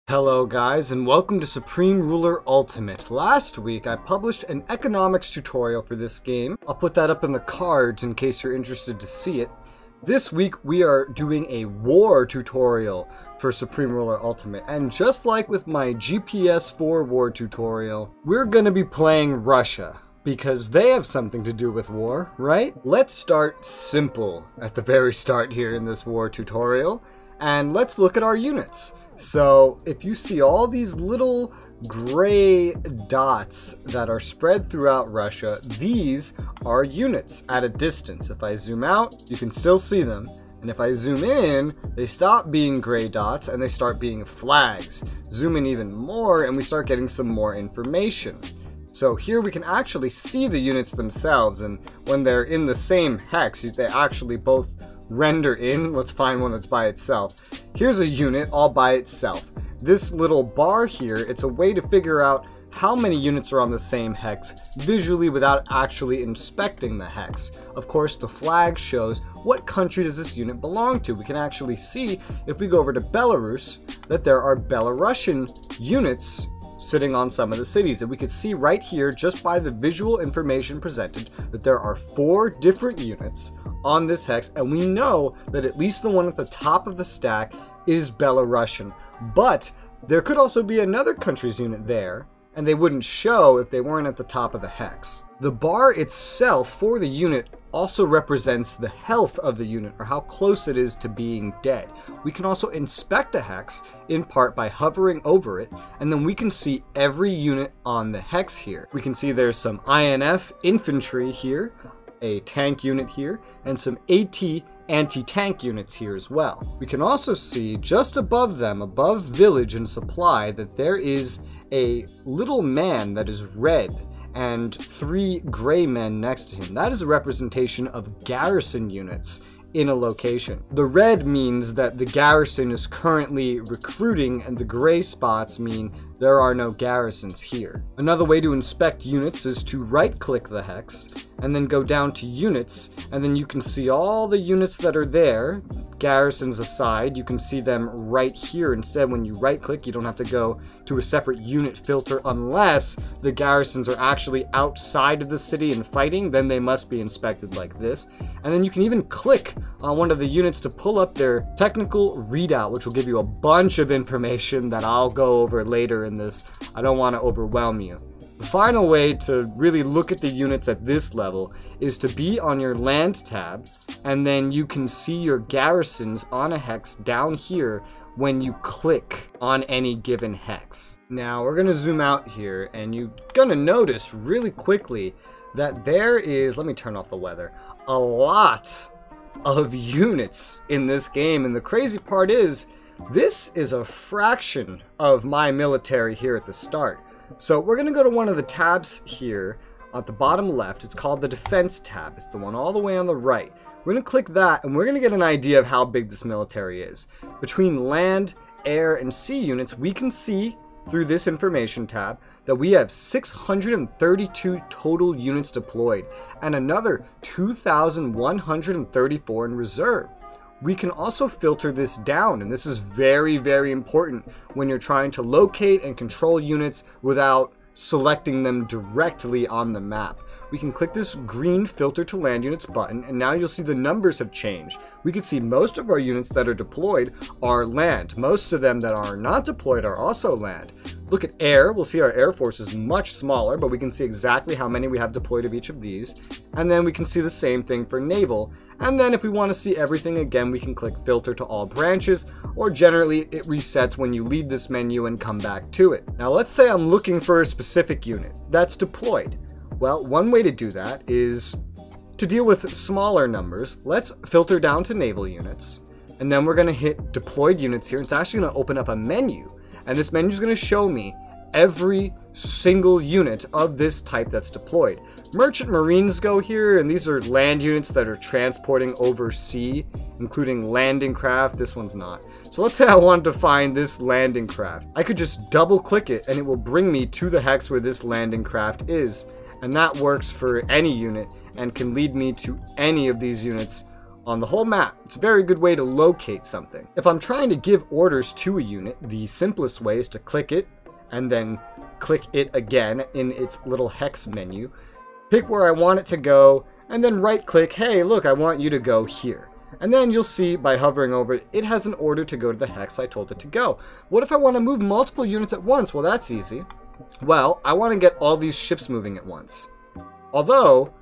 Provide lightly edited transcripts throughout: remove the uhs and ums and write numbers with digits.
Hello guys, and welcome to Supreme Ruler Ultimate. Last week I published an economics tutorial for this game. I'll put that up in the cards in case you're interested to see it. This week we are doing a war tutorial for Supreme Ruler Ultimate, and just like with my GPS 4 war tutorial, we're gonna be playing Russia, because they have something to do with war, right? Let's start simple at the very start here in this war tutorial, and let's look at our units. So if you see all these little gray dots that are spread throughout Russia, these are units at a distance. If I zoom out, you can still see them. And if I zoom in, they stop being gray dots and they start being flags. Zoom in even more and we start getting some more information. So here we can actually see the units themselves, and when they're in the same hex, they actually both render in. Let's find one that's by itself. Here's a unit all by itself. This little bar here, it's a way to figure out how many units are on the same hex visually without actually inspecting the hex. Of course, the flag shows what country does this unit belong to. We can actually see, if we go over to Belarus, that there are Belarusian units sitting on some of the cities, and we could see right here, just by the visual information presented, that there are 4 different units on this hex, and we know that at least the one at the top of the stack is Belarusian. But there could also be another country's unit there, and they wouldn't show if they weren't at the top of the hex. The bar itself for the unit also represents the health of the unit, or how close it is to being dead. We can also inspect a hex in part by hovering over it, and then we can see every unit on the hex here. We can see there's some INF infantry here, a tank unit here, and some AT anti-tank units here as well. We can also see just above them, above village and supply, that there is a little man that is red and 3 gray men next to him. That is a representation of garrison units in a location. The red means that the garrison is currently recruiting, and the gray spots mean there are no garrisons here. Another way to inspect units is to right-click the hex and then go down to units, and then you can see all the units that are there. Garrisons aside, you can see them right here. Instead, when you right click, you don't have to go to a separate unit filter unless the garrisons are actually outside of the city and fighting. Then they must be inspected like this. And then you can even click on one of the units to pull up their technical readout, which will give you a bunch of information that I'll go over later in this. I don't want to overwhelm you. The final way to really look at the units at this level is to be on your land tab, and then you can see your garrisons on a hex down here when you click on any given hex. Now we're going to zoom out here, and you're going to notice really quickly that there is, let me turn off the weather, a lot of units in this game, and the crazy part is this is a fraction of my military here at the start. So we're going to go to one of the tabs here at the bottom left. It's called the Defense tab. It's the one all the way on the right. We're going to click that, and we're going to get an idea of how big this military is. Between land, air, and sea units, we can see through this information tab that we have 632 total units deployed and another 2,134 in reserve. We can also filter this down, and this is very, very important when you're trying to locate and control units without selecting them directly on the map. We can click this green filter to land units button, and now you'll see the numbers have changed. We can see most of our units that are deployed are land. Most of them that are not deployed are also land. Look at air. We'll see our air force is much smaller, but we can see exactly how many we have deployed of each of these. And then we can see the same thing for naval. And then if we want to see everything again, we can click filter to all branches, or generally it resets when you leave this menu and come back to it. Now let's say I'm looking for a specific unit that's deployed. Well, one way to do that is to deal with smaller numbers. Let's filter down to naval units, and then we're going to hit deployed units here. It's actually going to open up a menu, and this menu is going to show me every single unit of this type that's deployed. Merchant Marines go here, and these are land units that are transporting over sea, including landing craft. This one's not. So let's say I wanted to find this landing craft. I could just double click it, and it will bring me to the hex where this landing craft is. And that works for any unit and can lead me to any of these units on the whole map. It's a very good way to locate something. If I'm trying to give orders to a unit, the simplest way is to click it and then click it again in its little hex menu, pick where I want it to go, and then right click, hey look, I want you to go here. And then you'll see by hovering over it, it has an order to go to the hex I told it to go. What if I want to move multiple units at once? Well, that's easy. Well, I want to get all these ships moving at once. Although,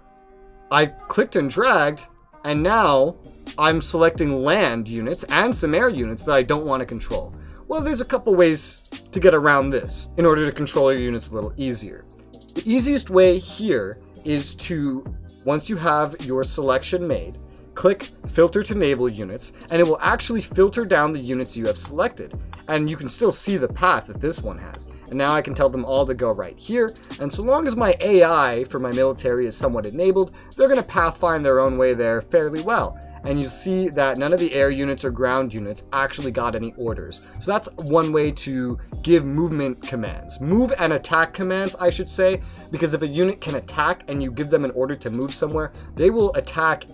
I clicked and dragged, and now I'm selecting land units and some air units that I don't want to control. Well, there's a couple ways to get around this in order to control your units a little easier. The easiest way here is to, once you have your selection made, click filter to naval units, and it will actually filter down the units you have selected. And you can still see the path that this one has. And now I can tell them all to go right here. And so long as my AI for my military is somewhat enabled, they're going to pathfind their own way there fairly well. And you see that none of the air units or ground units actually got any orders. So that's one way to give movement commands. Move and attack commands, I should say, because if a unit can attack and you give them an order to move somewhere, they will attack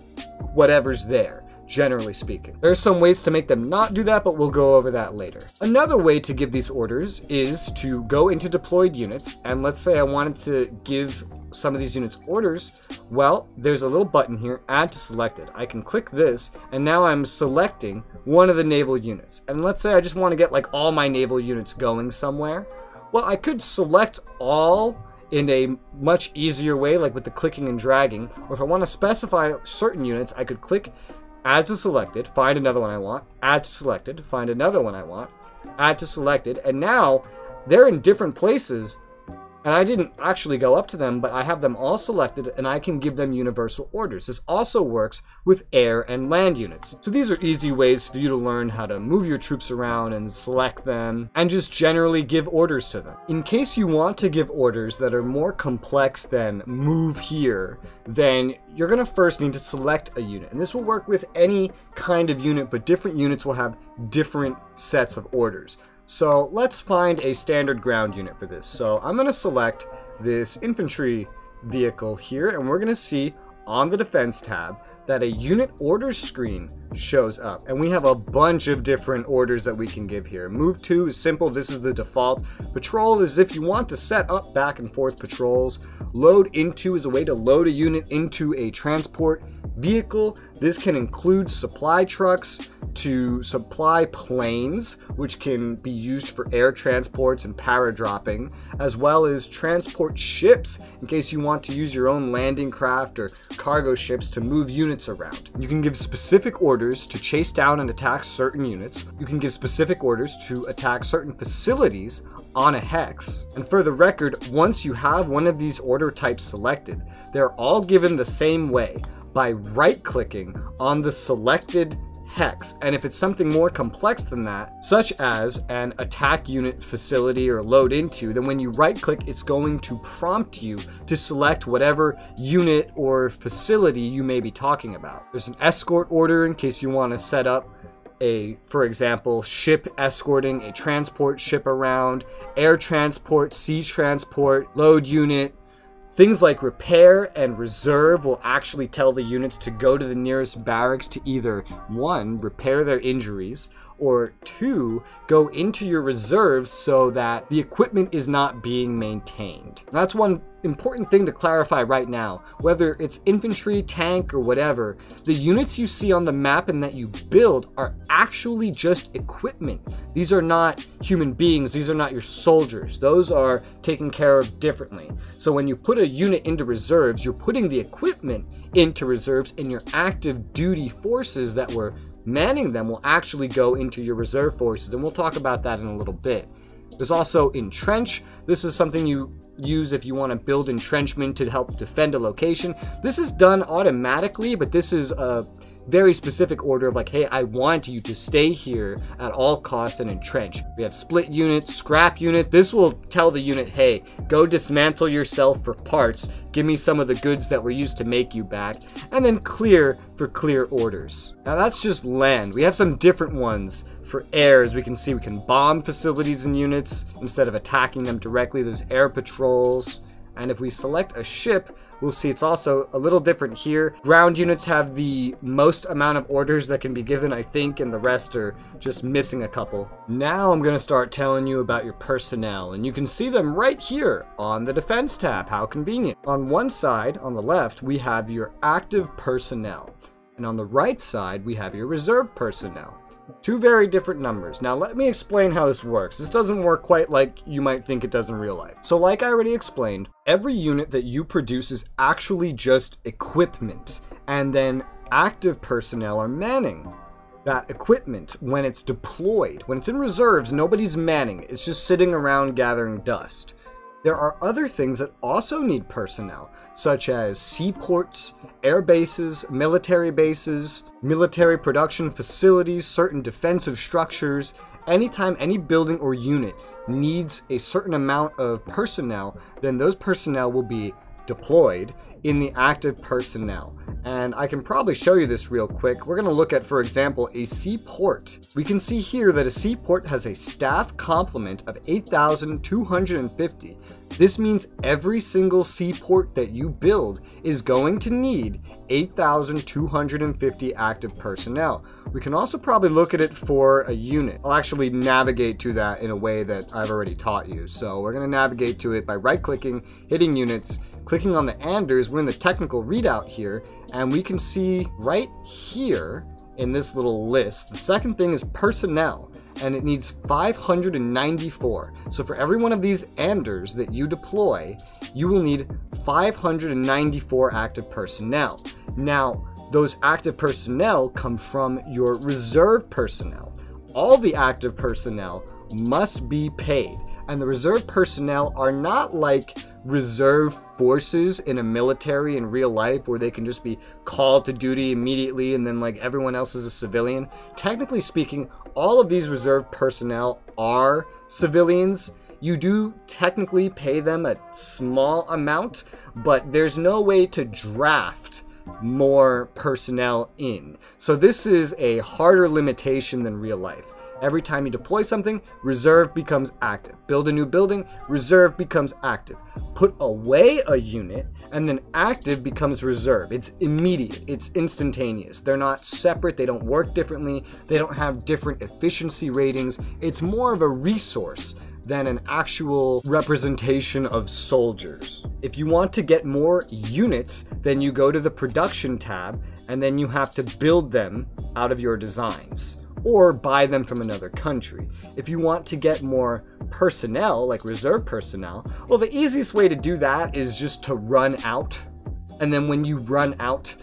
whatever's there, generally speaking. There's some ways to make them not do that, but we'll go over that later. Another way to give these orders is to go into deployed units, and let's say I wanted to give some of these units orders. Well, there's a little button here, add to selected. I can click this, and now I'm selecting one of the naval units. And let's say I just want to get like all my naval units going somewhere. Well, I could select all in a much easier way, like with the clicking and dragging. Or if I want to specify certain units, I could click add to selected, find another one I want, add to selected, find another one I want, add to selected, and now they're in different places. And I didn't actually go up to them, but I have them all selected and I can give them universal orders. This also works with air and land units. So these are easy ways for you to learn how to move your troops around and select them and just generally give orders to them. In case you want to give orders that are more complex than move here, then you're going to first need to select a unit. And this will work with any kind of unit, but different units will have different sets of orders. So let's find a standard ground unit for this. So I'm going to select this infantry vehicle here, and we're going to see on the defense tab that a unit orders screen shows up. And we have a bunch of different orders that we can give here. Move to is simple. This is the default. Patrol is if you want to set up back and forth patrols. Load into is a way to load a unit into a transport vehicle. This can include supply trucks to supply planes, which can be used for air transports and paradropping, as well as transport ships in case you want to use your own landing craft or cargo ships to move units around. You can give specific orders to chase down and attack certain units. You can give specific orders to attack certain facilities on a hex. And for the record, once you have one of these order types selected, they're all given the same way, by right-clicking on the selected hex. And if it's something more complex than that, such as an attack unit facility or load into, then when you right-click, it's going to prompt you to select whatever unit or facility you may be talking about. There's an escort order in case you want to set up a, for example, ship escorting a transport ship around, air transport, sea transport, load unit. Things like repair and reserve will actually tell the units to go to the nearest barracks to either 1, repair their injuries, or 2, go into your reserves so that the equipment is not being maintained. And that's one important thing to clarify right now. Whether it's infantry, tank, or whatever, the units you see on the map and that you build are actually just equipment. These are not human beings. These are not your soldiers. Those are taken care of differently. So when you put a unit into reserves, you're putting the equipment into reserves, and your active duty forces that were manning them will actually go into your reserve forces, and we'll talk about that in a little bit. There's also entrench. This is something you use if you want to build entrenchment to help defend a location. This is done automatically, but this is a very specific order of like, hey, I want you to stay here at all costs and entrench. We have split unit, scrap unit. This will tell the unit, hey, go dismantle yourself for parts. Give me some of the goods that were used to make you back. And then clear for clear orders. Now that's just land. We have some different ones for air. As we can see, we can bomb facilities and units instead of attacking them directly. There's air patrols. And if we select a ship, we'll see it's also a little different here. Ground units have the most amount of orders that can be given, I think, and the rest are just missing a couple. Now I'm going to start telling you about your personnel, and you can see them right here on the defense tab. How convenient. On one side, on the left, we have your active personnel, and on the right side, we have your reserve personnel. Two very different numbers. Now let me explain how this works. This doesn't work quite like you might think it does in real life. So like I already explained, every unit that you produce is actually just equipment, and then active personnel are manning that equipment when it's deployed. When it's in reserves, nobody's manning it. It's just sitting around gathering dust. There are other things that also need personnel, such as seaports, air bases, military production facilities, certain defensive structures. Anytime any building or unit needs a certain amount of personnel, then those personnel will be deployed in the active personnel. And I can probably show you this real quick. We're going to look at, for example, a seaport. We can see here that a seaport has a staff complement of 8,250. This means every single seaport that you build is going to need 8,250 active personnel. We can also probably look at it for a unit. I'll actually navigate to that in a way that I've already taught you. So we're going to navigate to it by right-clicking, hitting units, clicking on the Anders. We're in the technical readout here, and we can see right here in this little list, the second thing is personnel, and it needs 594. So for every one of these Anders that you deploy, you will need 594 active personnel. Now, those active personnel come from your reserve personnel. All the active personnel must be paid, and the reserve personnel are not like reserve forces in a military in real life where they can just be called to duty immediately and then like everyone else is a civilian. Technically speaking, all of these reserve personnel are civilians. You do technically pay them a small amount, but there's no way to draft more personnel in. So this is a harder limitation than real life. Every time you deploy something, reserve becomes active. Build a new building, reserve becomes active. Put away a unit, and then active becomes reserve. It's immediate, it's instantaneous. They're not separate, they don't work differently, they don't have different efficiency ratings. It's more of a resource than an actual representation of soldiers. If you want to get more units, then you go to the production tab, and then you have to build them out of your designs, or buy them from another country. If you want to get more personnel, like reserve personnel, well, the easiest way to do that is just to run out. And then when you run out,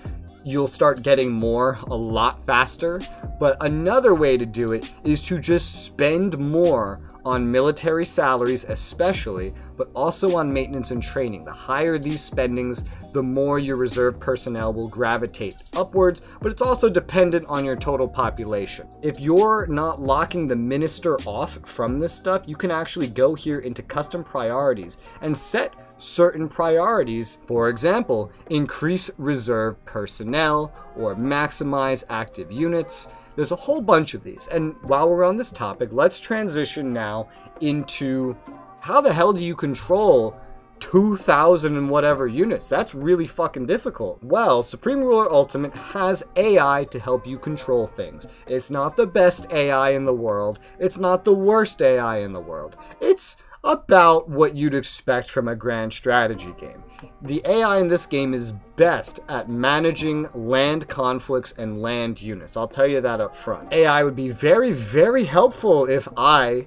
you'll start getting more a lot faster. But another way to do it is to just spend more on military salaries especially, but also on maintenance and training. The higher these spendings, the more your reserve personnel will gravitate upwards, but it's also dependent on your total population. If you're not locking the minister off from this stuff, you can actually go here into custom priorities and set certain priorities. For example, increase reserve personnel or maximize active units. There's a whole bunch of these. And while we're on this topic, let's transition now into how the hell do you control 2,000 and whatever units? That's really fucking difficult. Well, Supreme Ruler Ultimate has AI to help you control things. It's not the best AI in the world. It's not the worst AI in the world. It's about what you'd expect from a grand strategy game. The AI in this game is best at managing land conflicts and land units. I'll tell you that up front. AI would be very, very helpful if I,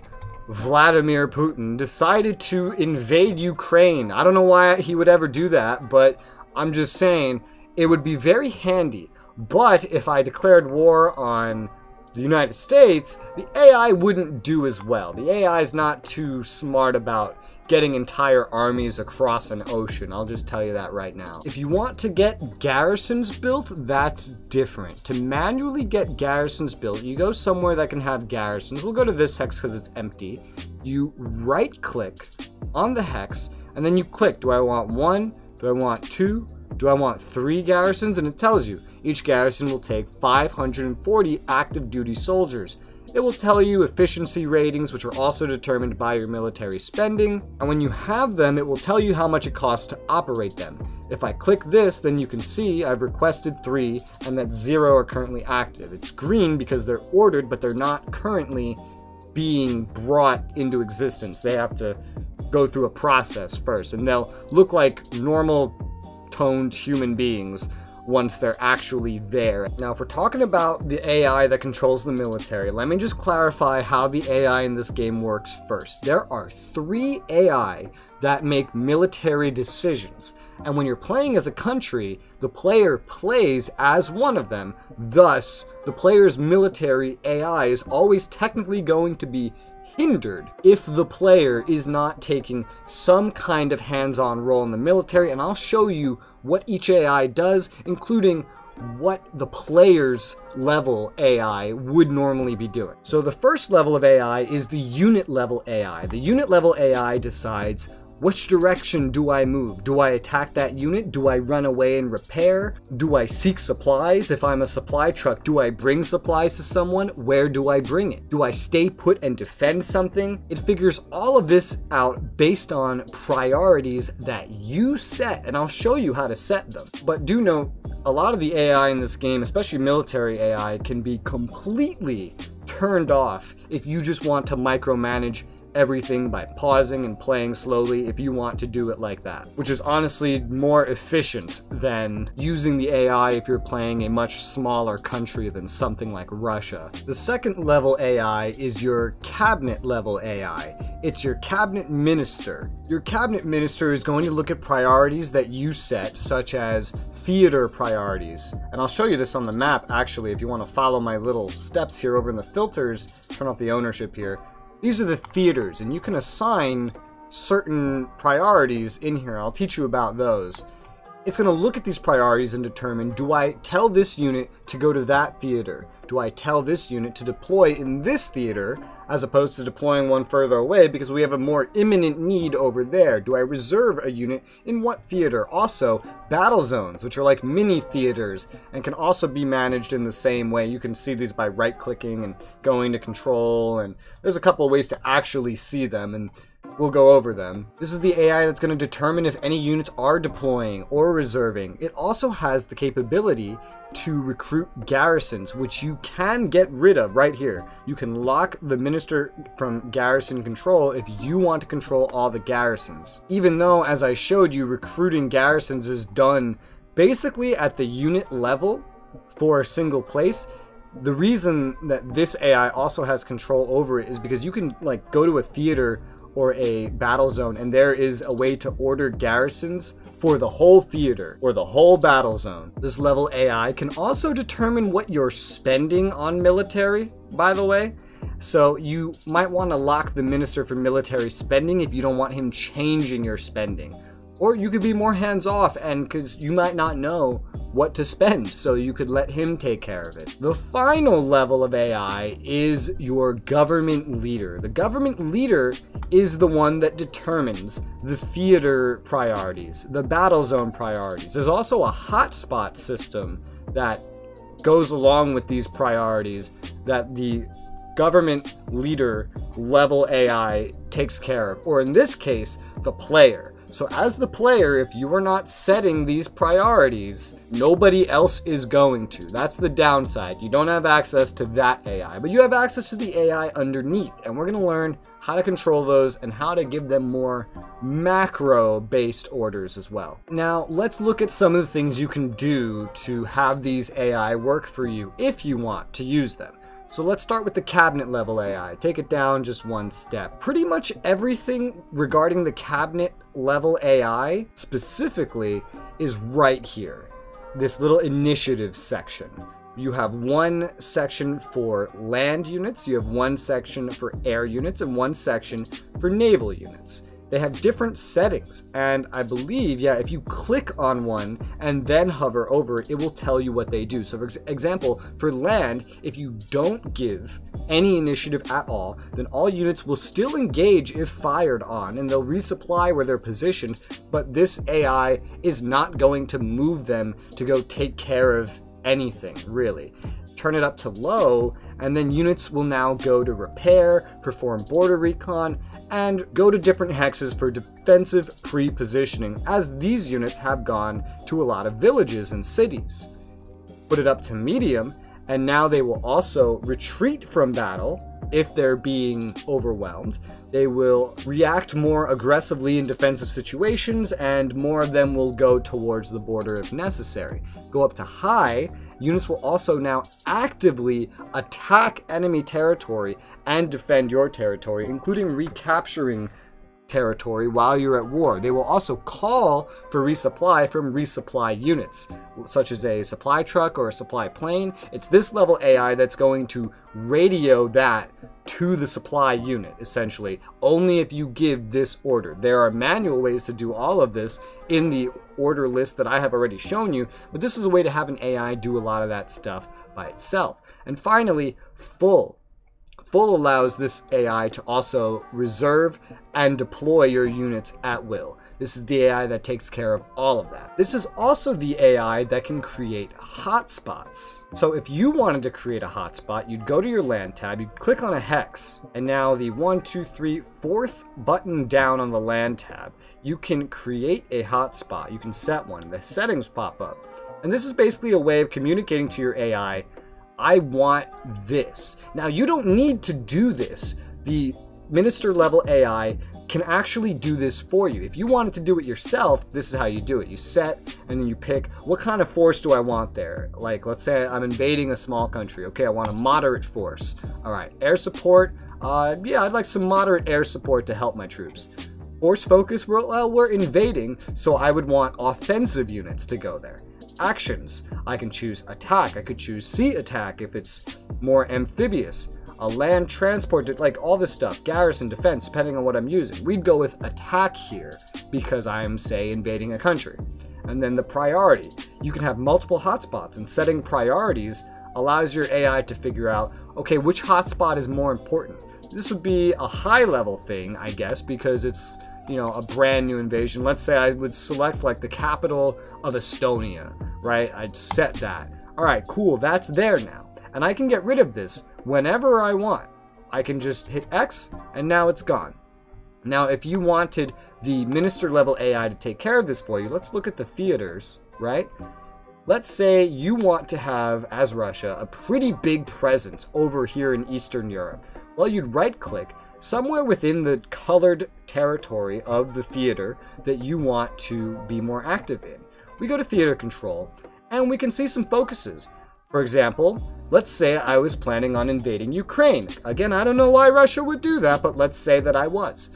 Vladimir Putin, decided to invade Ukraine. I don't know why he would ever do that, but I'm just saying it would be very handy. But if I declared war on the United States, the AI wouldn't do as well. The AI is not too smart about getting entire armies across an ocean. I'll just tell you that right now. If you want to get garrisons built, that's different. To manually get garrisons built, you go somewhere that can have garrisons. We'll go to this hex because it's empty. You right click on the hex and then you click, do I want 1? Do I want 2? Do I want 3 garrisons? And it tells you each garrison will take 540 active duty soldiers. It will tell you efficiency ratings, which are also determined by your military spending. And when you have them, it will tell you how much it costs to operate them. If I click this, then you can see I've requested 3 and that 0 are currently active. It's green because they're ordered, but they're not currently being brought into existence. They have to go through a process first, and they'll look like normal toned human beings once they're actually there. Now, if we're talking about the AI that controls the military, let me just clarify how the AI in this game works first. There are 3 AI that make military decisions, and when you're playing as a country, the player plays as one of them. Thus, the player's military AI is always technically going to be hindered if the player is not taking some kind of hands-on role in the military, and I'll show you what each AI does, including what the player's level AI would normally be doing. So the first level of AI is the unit level AI. The unit level AI decides, which direction do I move? Do I attack that unit? Do I run away and repair? Do I seek supplies? If I'm a supply truck, do I bring supplies to someone? Where do I bring it? Do I stay put and defend something? It figures all of this out based on priorities that you set, and I'll show you how to set them. But do note, a lot of the AI in this game, especially military AI, can be completely turned off if you just want to micromanage everything by pausing and playing slowly if you want to do it like that, which is honestly more efficient than using the AI if you're playing a much smaller country than something like Russia. The second level AI is your cabinet level AI. It's your cabinet minister. Your cabinet minister is going to look at priorities that you set, such as theater priorities. And I'll show you this on the map, actually, if you want to follow my little steps here over in the filters. Turn off the ownership here. These are the theaters, and you can assign certain priorities in here. I'll teach you about those. It's going to look at these priorities and determine, do I tell this unit to go to that theater? Do I tell this unit to deploy in this theater, as opposed to deploying one further away because we have a more imminent need over there? Do I reserve a unit in what theater? Also, battle zones, which are like mini theaters and can also be managed in the same way. You can see these by right-clicking and going to control, and there's a couple of ways to actually see them, and we'll go over them. This is the AI that's going to determine if any units are deploying or reserving. It also has the capability to recruit garrisons, which you can get rid of right here. You can lock the minister from garrison control if you want to control all the garrisons. Even though, as I showed you, recruiting garrisons is done basically at the unit level for a single place, the reason that this AI also has control over it is because you can like go to a theater or a battle zone, and there is a way to order garrisons for the whole theater or the whole battle zone. This level AI can also determine what you're spending on military, by the way. So you might want to lock the minister for military spending if you don't want him changing your spending. Or you could be more hands-off, and because you might not know what to spend, so you could let him take care of it. The final level of AI is your government leader. The government leader is the one that determines the theater priorities, the battle zone priorities. There's also a hotspot system that goes along with these priorities that the government leader level AI takes care of, or in this case, the player. So as the player, if you are not setting these priorities, nobody else is going to. That's the downside. You don't have access to that AI, but you have access to the AI underneath, and we're going to learn how to control those and how to give them more macro-based orders as well. Now, let's look at some of the things you can do to have these AI work for you if you want to use them. So let's start with the cabinet level AI. Take it down just one step. Pretty much everything regarding the cabinet level AI specifically is right here. This little initiative section. You have one section for land units, you have one section for air units, and one section for naval units. They have different settings, and I believe, yeah, if you click on one and then hover over it, it will tell you what they do. So for example, for land, if you don't give any initiative at all, then all units will still engage if fired on, and they'll resupply where they're positioned, but this AI is not going to move them to go take care of anything, really. turn it up to low, and then units will now go to repair, perform border recon, and go to different hexes for defensive pre-positioning, as these units have gone to a lot of villages and cities. Put it up to medium, and now they will also retreat from battle if they're being overwhelmed. They will react more aggressively in defensive situations, and more of them will go towards the border if necessary. Go up to high, units will also now actively attack enemy territory and defend your territory, including recapturing territory while you're at war. They will also call for resupply from resupply units, such as a supply truck or a supply plane. It's this level AI that's going to radio that to the supply unit, essentially, only if you give this order. There are manual ways to do all of this in the order list that I have already shown you, but this is a way to have an AI do a lot of that stuff by itself. And finally, full. Full allows this AI to also reserve and deploy your units at will. This is the AI that takes care of all of that. This is also the AI that can create hotspots. So if you wanted to create a hotspot, you'd go to your LAN tab, you'd click on a hex, and now the 1, 2, 3, 4th button down on the LAN tab, you can create a hotspot. You can set one. The settings pop up. And this is basically a way of communicating to your AI, I want this. Now, you don't need to do this. The minister level AI can actually do this for you. If you wanted to do it yourself, this is how you do it. You set, and then you pick, what kind of force do I want there? Like, let's say I'm invading a small country. Okay, I want a moderate force. All right, air support. Yeah, I'd like some moderate air support to help my troops. Force focus, well, we're invading, so I would want offensive units to go there. Actions, I can choose attack, I could choose sea attack if it's more amphibious, a land transport, like all this stuff, garrison, defense, depending on what I'm using. We'd go with attack here because I'm, say, invading a country. And then the priority, you can have multiple hotspots, and setting priorities allows your AI to figure out, okay, which hotspot is more important. This would be a high level thing, I guess, because it's, you know, a brand new invasion. Let's say I would select like the capital of Estonia, right? I'd set that. All right, cool, that's there now. And I can get rid of this whenever I want. I can just hit X and now it's gone. Now, if you wanted the minister level AI to take care of this for you, let's look at the theaters, right? Let's say you want to have, as Russia, a pretty big presence over here in Eastern Europe. Well, you'd right click somewhere within the colored territory of the theater that you want to be more active in. We go to theater control and we can see some focuses. For example, let's say I was planning on invading Ukraine. Again, I don't know why Russia would do that, but let's say that I was.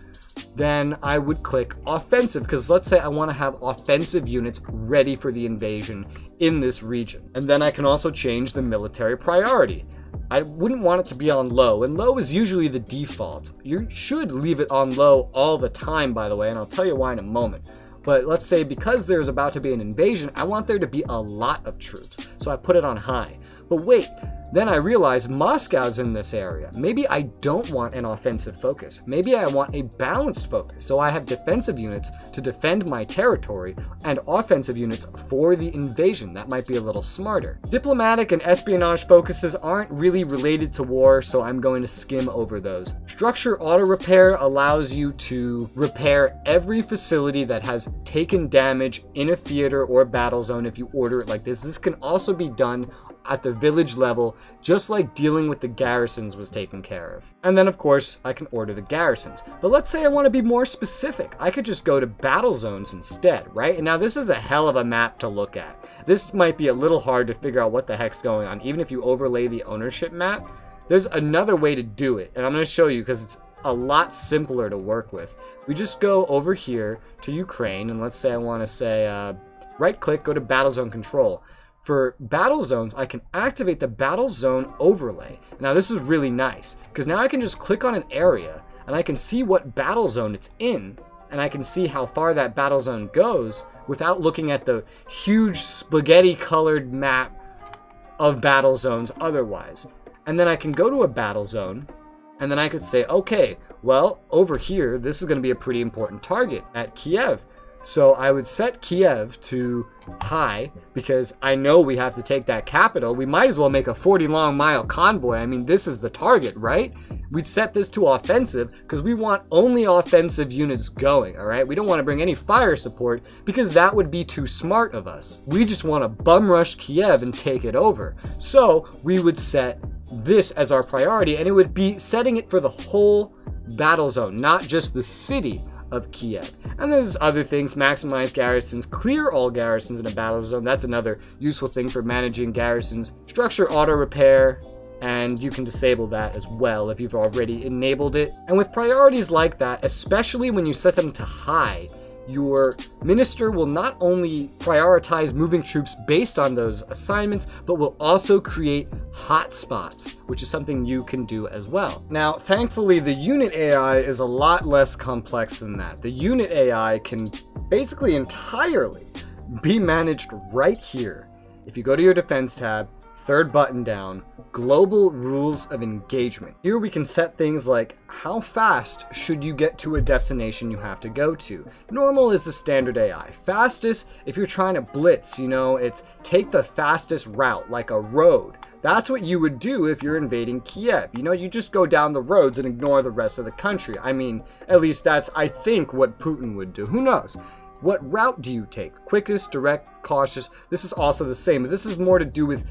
Then I would click offensive, because let's say I want to have offensive units ready for the invasion in this region. And then I can also change the military priority. I wouldn't want it to be on low, and low is usually the default. You should leave it on low all the time, by the way, and I'll tell you why in a moment. But let's say because there's about to be an invasion, I want there to be a lot of troops, so I put it on high. But wait, then I realize Moscow's in this area. Maybe I don't want an offensive focus. Maybe I want a balanced focus, so I have defensive units to defend my territory and offensive units for the invasion. That might be a little smarter. Diplomatic and espionage focuses aren't really related to war, so I'm going to skim over those. Structure auto repair allows you to repair every facility that has taken damage in a theater or battle zone if you order it like this. This can also be done at the village level, just like dealing with the garrisons was taken care of. And then of course, I can order the garrisons. But let's say I want to be more specific. I could just go to battle zones instead, right? And now this is a hell of a map to look at. This might be a little hard to figure out what the heck's going on, even if you overlay the ownership map. There's another way to do it, and I'm going to show you because it's a lot simpler to work with. We just go over here to Ukraine, and let's say I want to say right click, go to battle zone control. For battle zones, I can activate the battle zone overlay. Now this is really nice, because now I can just click on an area, and I can see what battle zone it's in, and I can see how far that battle zone goes without looking at the huge spaghetti-colored map of battle zones otherwise. And then I can go to a battle zone, and then I could say, okay, well, over here, this is going to be a pretty important target at Kiev. So I would set Kiev to high because I know we have to take that capital. We might as well make a 40-long-mile convoy. I mean, this is the target, right? We'd set this to offensive because we want only offensive units going, all right? We don't want to bring any fire support because that would be too smart of us. We just want to bum rush Kiev and take it over. So we would set this as our priority, and it would be setting it for the whole battle zone, not just the city of Kiev. And there's other things: maximize garrisons, clear all garrisons in a battle zone. That's another useful thing for managing garrisons. Structure auto repair, and you can disable that as well if you've already enabled it. And with priorities like that, especially when you set them to high, your minister will not only prioritize moving troops based on those assignments, but will also create hotspots, which is something you can do as well. Now, thankfully, the unit AI is a lot less complex than that. The unit AI can basically entirely be managed right here. If you go to your defense tab, third button down, global rules of engagement. Here we can set things like how fast should you get to a destination you have to go to. Normal is the standard AI. Fastest, if you're trying to blitz, you know, it's take the fastest route, like a road. That's what you would do if you're invading Kiev. You know, you just go down the roads and ignore the rest of the country. I mean, at least that's, I think, what Putin would do. Who knows? What route do you take? Quickest, direct, cautious? This is also the same, but this is more to do with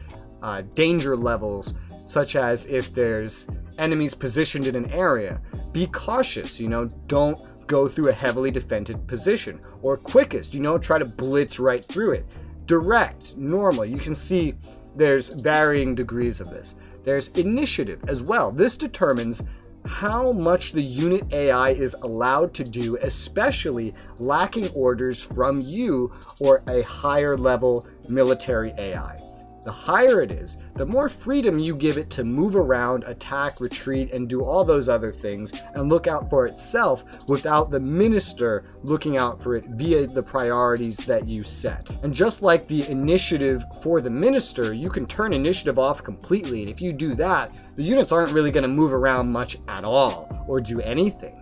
danger levels, such as if there's enemies positioned in an area. Be cautious, you know, don't go through a heavily defended position. Or quickest, you know, try to blitz right through it. Direct, normal. You can see there's varying degrees of this. There's initiative as well. This determines how much the unit AI is allowed to do, especially lacking orders from you or a higher level military AI. The higher it is, the more freedom you give it to move around, attack, retreat, and do all those other things, and look out for itself without the minister looking out for it via the priorities that you set. And just like the initiative for the minister, you can turn initiative off completely, and if you do that, the units aren't really going to move around much at all, or do anything.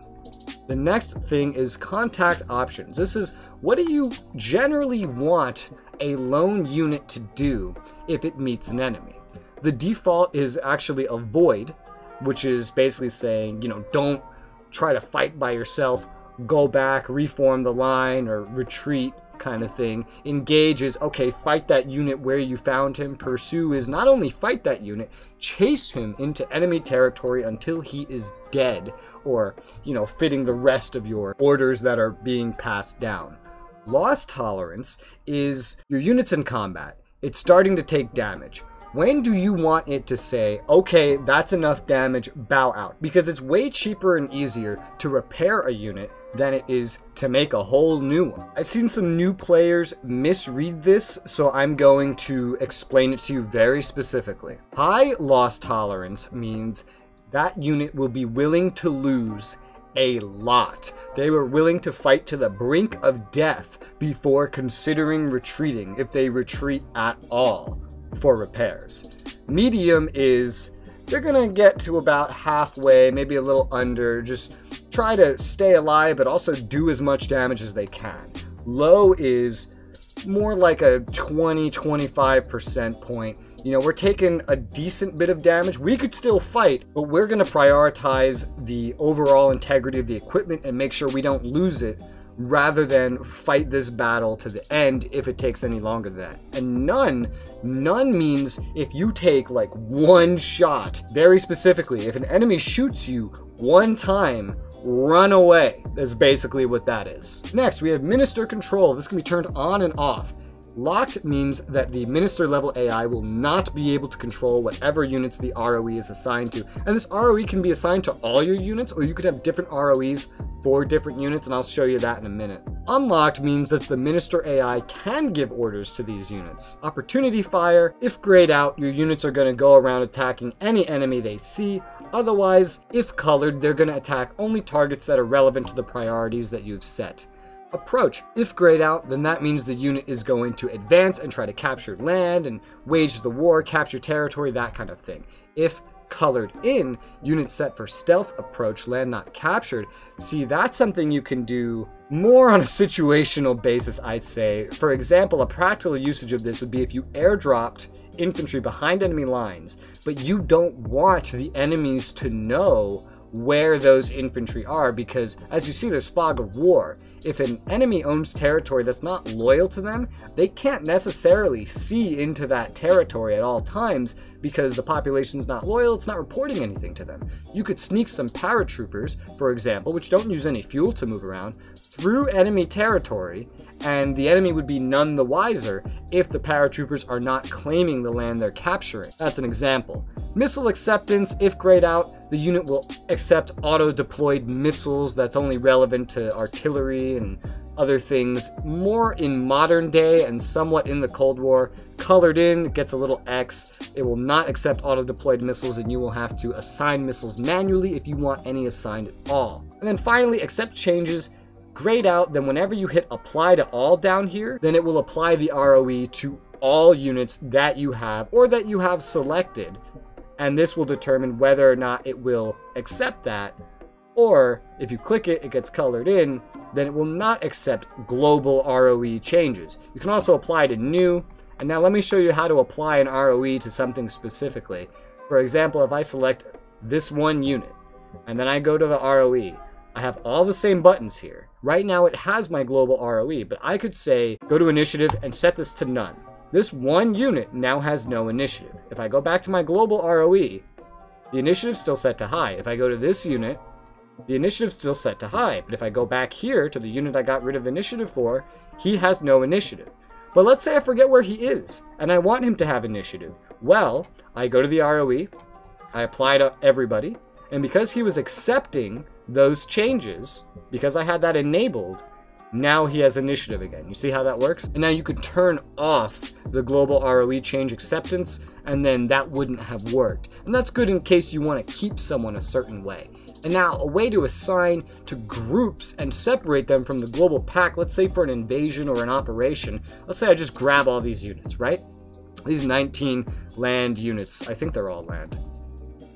The next thing is contact options. This is, what do you generally want a lone unit to do if it meets an enemy? The default is actually avoid, which is basically saying, you know, don't try to fight by yourself, go back, reform the line, or retreat kind of thing. Engage is, okay, fight that unit where you found him. Pursue is not only fight that unit, chase him into enemy territory until he is dead, or, you know, fitting the rest of your orders that are being passed down. Loss tolerance is your units in combat. It's starting to take damage. When do you want it to say, okay, that's enough damage, bow out? Because it's way cheaper and easier to repair a unit than it is to make a whole new one. I've seen some new players misread this, so I'm going to explain it to you very specifically. High loss tolerance means that unit will be willing to lose a lot. They were willing to fight to the brink of death before considering retreating, if they retreat at all, for repairs. Medium is, they're gonna get to about halfway, maybe a little under, just try to stay alive but also do as much damage as they can. Low is more like a 20-25% point. You know, we're taking a decent bit of damage. We could still fight, but we're going to prioritize the overall integrity of the equipment and make sure we don't lose it, rather than fight this battle to the end if it takes any longer than that. And none means if you take like one shot, very specifically, if an enemy shoots you one time, run away. That's basically what that is. Next, we have minister control. This can be turned on and off. Locked means that the minister level AI will not be able to control whatever units the ROE is assigned to. And this ROE can be assigned to all your units, or you could have different ROEs for different units, and I'll show you that in a minute. Unlocked means that the minister AI can give orders to these units. Opportunity fire, if grayed out, your units are going to go around attacking any enemy they see. Otherwise, if colored, they're going to attack only targets that are relevant to the priorities that you've set. Approach. If grayed out, then that means the unit is going to advance and try to capture land and wage the war, capture territory, that kind of thing. If colored in, units set for stealth approach, land not captured. See, that's something you can do more on a situational basis, I'd say. For example, a practical usage of this would be if you airdropped infantry behind enemy lines, but you don't want the enemies to know where those infantry are, because as you see, there's fog of war. If an enemy owns territory that's not loyal to them, they can't necessarily see into that territory at all times because the population's not loyal, it's not reporting anything to them. You could sneak some paratroopers, for example, which don't use any fuel to move around, through enemy territory, and the enemy would be none the wiser if the paratroopers are not claiming the land they're capturing. That's an example. Missile acceptance, if grayed out, the unit will accept auto-deployed missiles. That's only relevant to artillery and other things. More in modern day and somewhat in the Cold War. Colored in, it gets a little X. It will not accept auto-deployed missiles, and you will have to assign missiles manually if you want any assigned at all. And then finally, accept changes. Grayed out, then whenever you hit apply to all down here, then it will apply the ROE to all units that you have or that you have selected. And this will determine whether or not it will accept that, or if you click it, it gets colored in, then it will not accept global ROE changes. You can also apply to new, and now let me show you how to apply an ROE to something specifically. For example, if I select this one unit, and then I go to the ROE, I have all the same buttons here. Right now it has my global ROE, but I could say, go to initiative and set this to none. This one unit now has no initiative. If I go back to my global ROE, the initiative's still set to high. If I go to this unit, the initiative's still set to high. But if I go back here to the unit I got rid of initiative for, he has no initiative. But let's say I forget where he is, and I want him to have initiative. Well, I go to the ROE, I apply to everybody, and because he was accepting those changes, because I had that enabled, now he has initiative again. You see how that works? And now you could turn off the global ROE change acceptance, and then that wouldn't have worked. And that's good in case you want to keep someone a certain way. And now a way to assign to groups and separate them from the global pack, let's say for an invasion or an operation. Let's say I just grab all these units, right? These 19 land units. I think they're all land.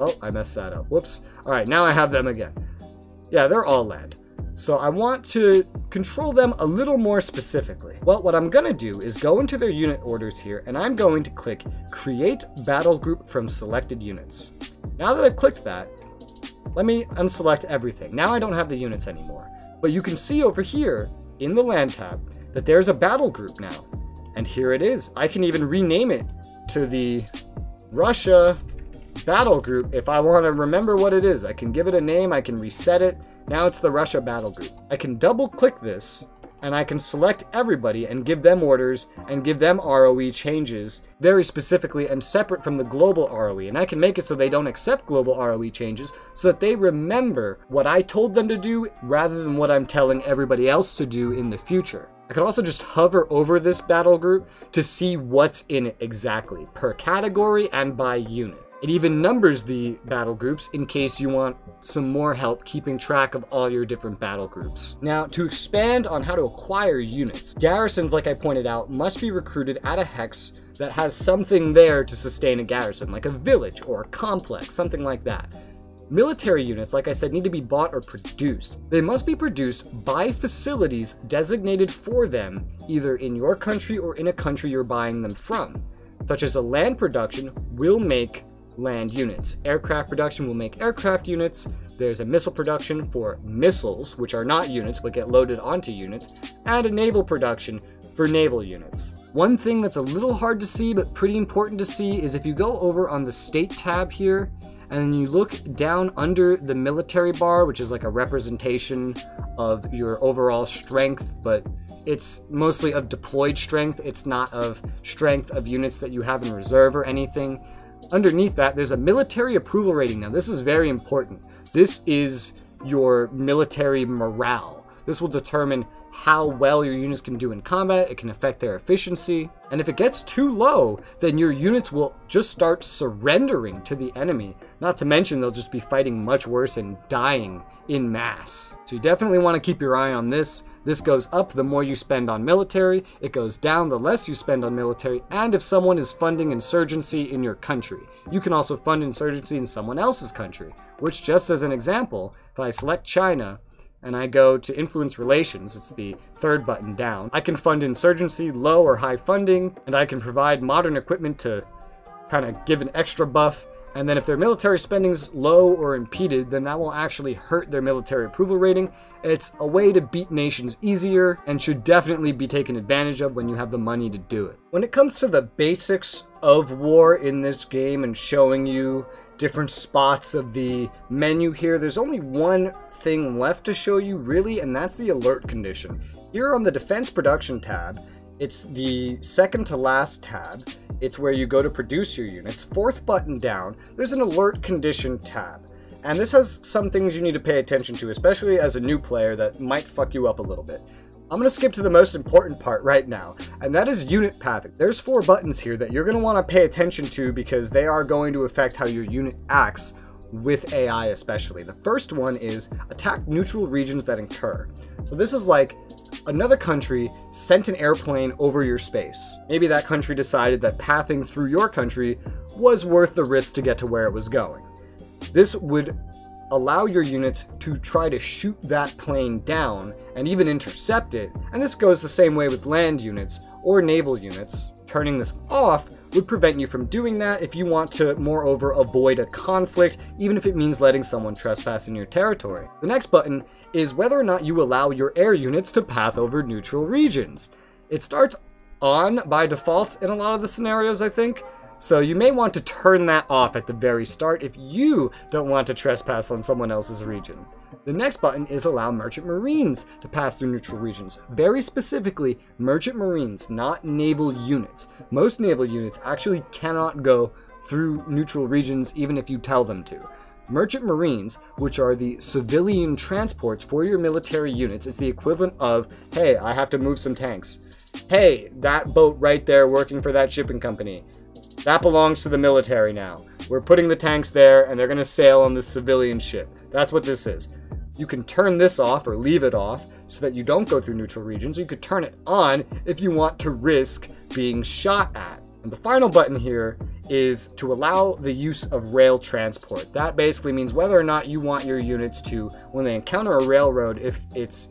Oh, I messed that up. Whoops. All right, now I have them again. Yeah, they're all land. So I want to control them a little more specifically. Well, what I'm going to do is go into their unit orders here, and I'm going to click Create Battle Group from Selected Units. Now that I've clicked that, let me unselect everything. Now I don't have the units anymore. But you can see over here in the Land tab that there's a battle group now. And here it is. I can even rename it to the Russia Battle Group if I want to remember what it is. I can give it a name, I can reset it. Now it's the Russia Battle Group. I can double click this and I can select everybody and give them orders and give them ROE changes very specifically and separate from the global ROE. And I can make it so they don't accept global ROE changes so that they remember what I told them to do rather than what I'm telling everybody else to do in the future. I could also just hover over this battle group to see what's in it exactly, per category and by unit. It even numbers the battle groups in case you want some more help keeping track of all your different battle groups. Now, to expand on how to acquire units, garrisons, like I pointed out, must be recruited at a hex that has something there to sustain a garrison, like a village or a complex, something like that. Military units, like I said, need to be bought or produced. They must be produced by facilities designated for them, either in your country or in a country you're buying them from, such as a land production will make land units. Aircraft production will make aircraft units. There's a missile production for missiles, which are not units but get loaded onto units, and a naval production for naval units. One thing that's a little hard to see but pretty important to see is if you go over on the state tab here and you look down under the military bar, which is like a representation of your overall strength, but it's mostly of deployed strength. It's not of strength of units that you have in reserve or anything. Underneath that, there's a military approval rating. Now, this is very important. This is your military morale. This will determine how well your units can do in combat, it can affect their efficiency. And if it gets too low, then your units will just start surrendering to the enemy. Not to mention they'll just be fighting much worse and dying in mass. So you definitely want to keep your eye on this. This goes up the more you spend on military, it goes down the less you spend on military, and if someone is funding insurgency in your country. You can also fund insurgency in someone else's country, which, just as an example, if I select China, and I go to influence relations, it's the third button down, I can fund insurgency, low or high funding, and I can provide modern equipment to kind of give an extra buff. And then if their military spending's low or impeded, then that will actually hurt their military approval rating. It's a way to beat nations easier and should definitely be taken advantage of when you have the money to do it. When it comes to the basics of war in this game and showing you different spots of the menu here, there's only one thing left to show you really, and that's the alert condition. Here on the defense production tab, it's the second to last tab. It's where you go to produce your units. Fourth button down, there's an alert condition tab. And this has some things you need to pay attention to, especially as a new player, that might fuck you up a little bit. I'm going to skip to the most important part right now, and that is unit pathing. There's 4 buttons here that you're going to want to pay attention to because they are going to affect how your unit acts with AI especially. The first one is attack neutral regions that incur. So this is like another country sent an airplane over your space. Maybe that country decided that pathing through your country was worth the risk to get to where it was going. This would allow your units to try to shoot that plane down and even intercept it, and this goes the same way with land units or naval units. Turning this off would prevent you from doing that if you want to, moreover, avoid a conflict, even if it means letting someone trespass in your territory. The next button is whether or not you allow your air units to path over neutral regions. It starts on by default in a lot of the scenarios, I think, so you may want to turn that off at the very start if you don't want to trespass on someone else's region. The next button is allow merchant marines to pass through neutral regions. Very specifically, merchant marines, not naval units. Most naval units actually cannot go through neutral regions even if you tell them to. Merchant marines, which are the civilian transports for your military units, is the equivalent of, hey, I have to move some tanks. Hey, that boat right there working for that shipping company, that belongs to the military now. We're putting the tanks there and they're going to sail on this civilian ship. That's what this is. You can turn this off or leave it off so that you don't go through neutral regions. You could turn it on if you want to risk being shot at. And the final button here is to allow the use of rail transport. That basically means whether or not you want your units to, when they encounter a railroad, if it's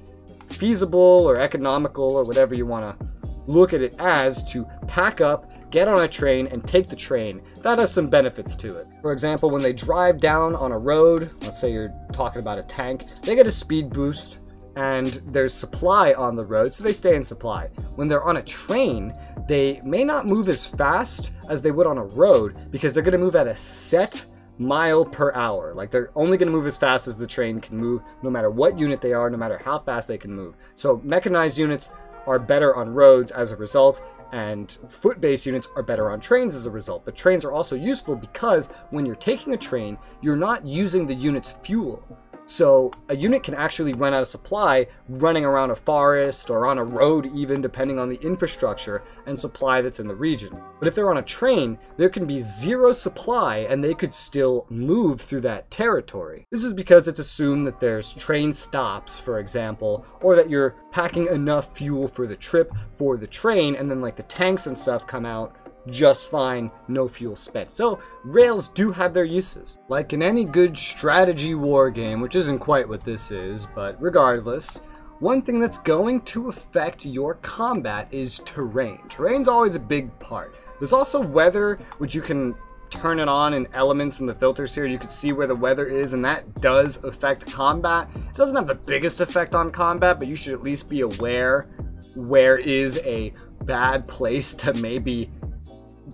feasible or economical or whatever you want to look at it as, to pack up, get on a train, and take the train. That has some benefits to it. For example, when they drive down on a road, let's say you're talking about a tank, they get a speed boost and there's supply on the road, so they stay in supply. When they're on a train, they may not move as fast as they would on a road because they're going to move at a set mile per hour. Like, they're only going to move as fast as the train can move, no matter what unit they are, no matter how fast they can move. So mechanized units are better on roads as a result, and foot-based units are better on trains as a result. But trains are also useful because when you're taking a train, you're not using the unit's fuel. So a unit can actually run out of supply running around a forest or on a road even, depending on the infrastructure and supply that's in the region. But if they're on a train, there can be zero supply and they could still move through that territory. This is because it's assumed that there's train stops, for example, or that you're packing enough fuel for the trip for the train, and then like the tanks and stuff come out just fine, no fuel spent. So rails do have their uses. Like in any good strategy war game, which isn't quite what this is, but regardless, one thing that's going to affect your combat is terrain. Terrain's always a big part. There's also weather, which you can turn it on in elements in the filters here. You can see where the weather is, and that does affect combat. It doesn't have the biggest effect on combat, but you should at least be aware where is a bad place to maybe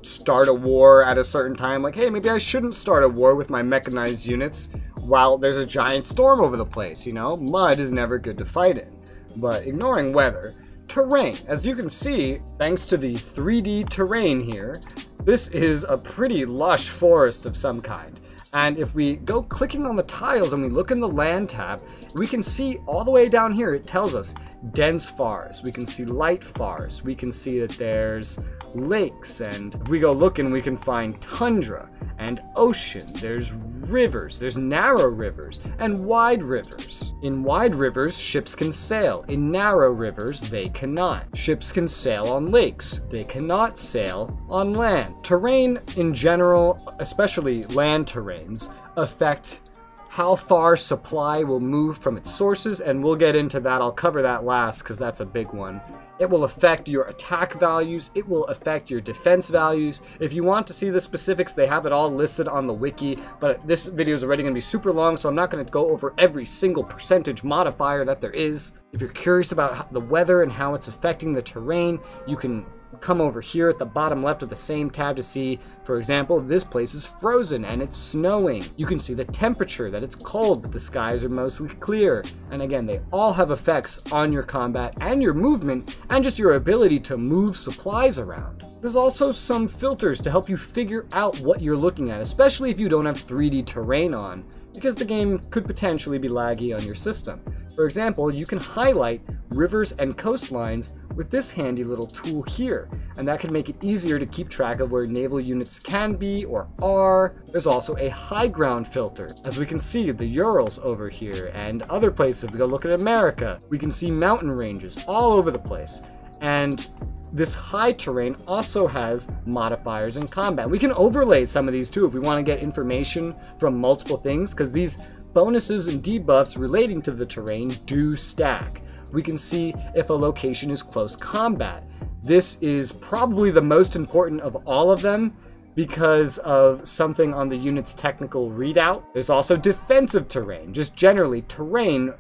start a war at a certain time. Like, hey, maybe I shouldn't start a war with my mechanized units while there's a giant storm over the place, you know? Mud is never good to fight in. But ignoring weather, terrain. As you can see, thanks to the 3D terrain here, this is a pretty lush forest of some kind. And if we go clicking on the tiles and we look in the land tab, we can see all the way down here, it tells us dense forest. We can see light forest. We can see that there's lakes, and if we go looking, we can find tundra and ocean. There's rivers, there's narrow rivers and wide rivers. In wide rivers, ships can sail. In narrow rivers, they cannot. Ships can sail on lakes. They cannot sail on land. Terrain in general, especially land terrains, affect how far supply will move from its sources, and we'll get into that. I'll cover that last because that's a big one. It will affect your attack values. It will affect your defense values. If you want to see the specifics, they have it all listed on the wiki, but this video is already going to be super long, so I'm not going to go over every single percentage modifier that there is. If you're curious about the weather and how it's affecting the terrain, you can come over here at the bottom left of the same tab to see, for example, this place is frozen and it's snowing. You can see the temperature, that it's cold, but the skies are mostly clear. And again, they all have effects on your combat and your movement and just your ability to move supplies around. There's also some filters to help you figure out what you're looking at, especially if you don't have 3D terrain on, because the game could potentially be laggy on your system. For example, you can highlight rivers and coastlines with this handy little tool here, and that can make it easier to keep track of where naval units can be or are. There's also a high ground filter. As we can see, the Urals over here and other places. If we go look at America, we can see mountain ranges all over the place. And this high terrain also has modifiers in combat. We can overlay some of these too if we want to get information from multiple things, because these bonuses and debuffs relating to the terrain do stack. We can see if a location is close combat. This is probably the most important of all of them because of something on the unit's technical readout. There's also defensive terrain, just generally terrain